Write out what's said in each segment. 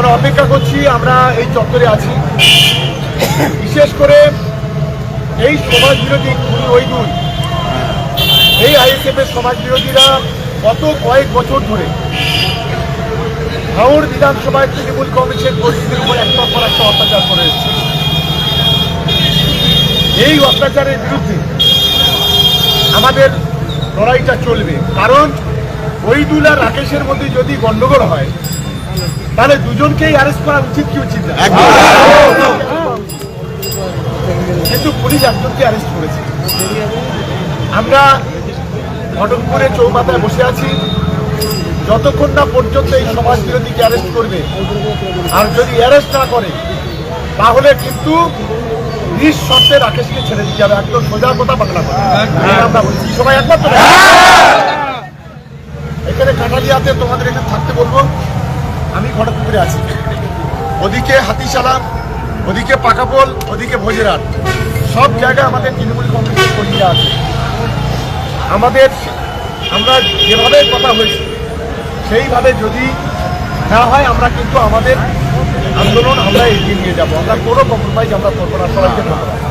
আমরা অপেক্ষা করছি, আমরা এই চত্বরে আছি। বিশেষ করে এই সমাজ বিরোধী ওই দুই এই আইএসএফ এর সমাজ বিরোধীরা গত কয়েক বছর ধরে হাওড় বিধানসভায় তৃণমূল কংগ্রেসের কর্মীদের উপর একটার পর একটা অত্যাচার করে এসেছে। এই অত্যাচারের বিরুদ্ধে আমাদের লড়াইটা চলবে, কারণ ওইদুল আর রাকেশের মধ্যে যদি গন্ডগোল হয় তাহলে দুজনকেই অ্যারেস্ট করা উচিত কি উচিত না, কিন্তু পুলিশ একজনকে অ্যারেস্ট করেছে। আমরা ঘটকপুরে চৌমাথায় বসে আছি, যতক্ষণ না পর্যন্ত এই সমাজ বিরোধীকে অ্যারেস্ট করবে, আর যদি অ্যারেস্ট না করে তাহলে কিন্তু নিঃশর্তে রাকেশকে ছেড়ে দিতে হবে। একদম সোজা কথা, বাংলা কথা আমরা বলছি। সবাই একবার তো এখানে কাটালিয়াতে তোমাদের এখানে থাকতে বলবো। আমি ঘটকপুরে আছি, ওদিকে হাতিশালা, ওদিকে পাকাপোল, ওদিকে ভোজেরাট, সব জায়গায় আমাদের তৃণমূল কংগ্রেসের কর্মীরা আছে। আমরা যেভাবে কথা হয়েছে সেইভাবে যদি না হয় আমরা কিন্তু আমাদের আন্দোলন আমরা এগিয়ে নিয়ে যাবো। আমরা কোনো কম্প্রোমাইজ আমরা করবো না। সবাইকে ধন্যবাদ।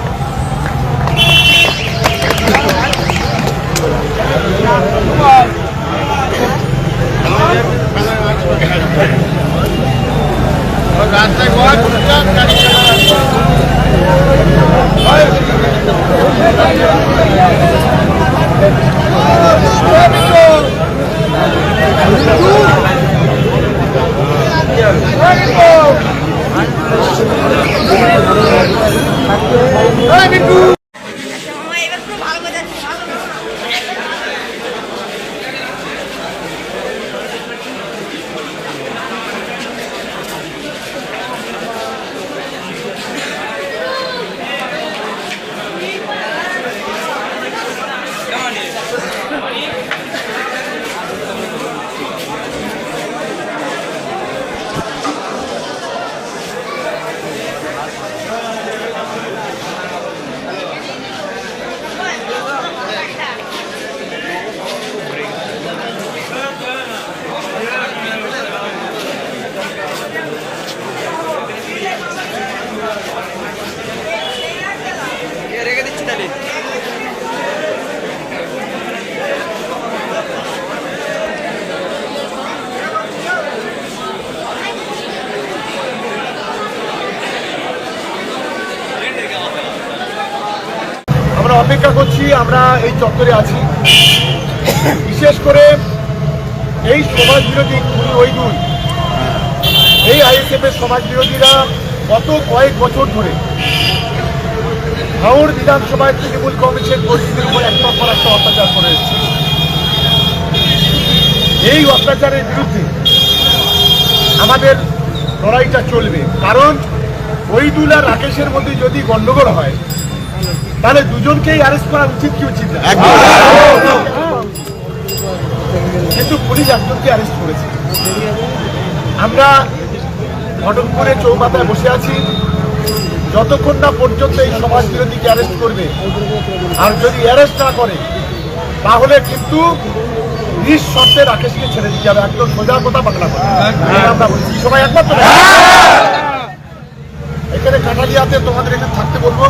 আমরা অপেক্ষা করছি, আমরা এই চত্বরে আছি। বিশেষ করে এই সমাজ বিরোধী ওই দুই এই আইএসএফ এর সমাজ বিরোধীরা গত কয়েক বছর ধরে হাওড় বিধানসভায় তৃণমূল কংগ্রেসের কর্মীদের উপর একটার পর একটা অত্যাচার করে এসেছে। এই অত্যাচারের বিরুদ্ধে আমাদের লড়াইটা চলবে, কারণ ওইদুল আর রাকেশের মধ্যে যদি গন্ডগোল হয় তাহলে দুজনকেই অ্যারেস্ট করা উচিত কি উচিত না, কিন্তু পুলিশ একজনকে অ্যারেস্ট করেছে। আমরা ঘটকপুরে চৌমাথায় বসে আছি, যতক্ষণ না পর্যন্ত এই সমাজ বিরোধীকে অ্যারেস্ট করবে, আর যদি অ্যারেস্ট না করে তাহলে কিন্তু নিঃশর্তে রাকেশকে ছেড়ে দিতে হবে। একদম সোজা কথা, বাংলা কথা আমরা বলছি। সবাই একবার তো এখানে কাটালিয়াতে তোমাদের এখানে থাকতে বলবো।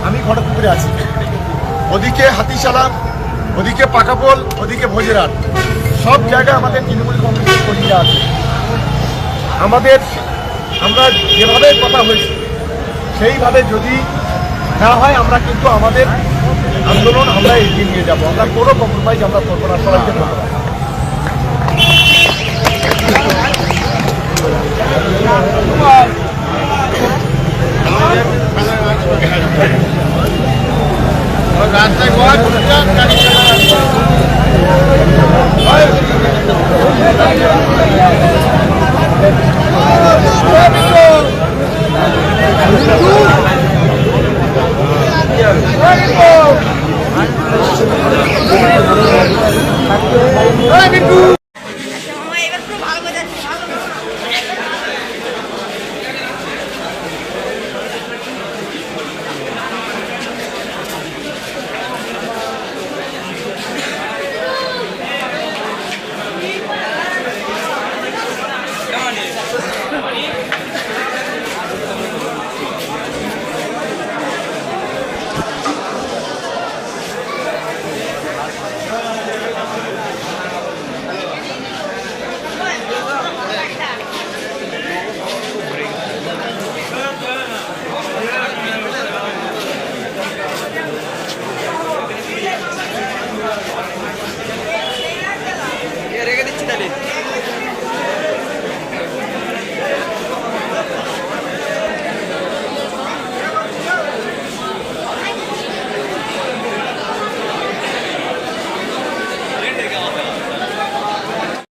আমি ঘটকপুরে আছি, ওদিকে হাতিশালা, ওদিকে পাকাপোল, ওদিকে ভোজেরাট, সব জায়গায় আমাদের তৃণমূল কংগ্রেসের কর্মীরা আছে। আমরা যেভাবে কথা হয়েছে সেইভাবে যদি না হয় আমরা কিন্তু আমাদের আন্দোলন আমরা এগিয়ে নিয়ে যাবো। আমরা কোনো কম্প্রোমাইজ আমরা করবো না। সবাইকে ধন্যবাদ।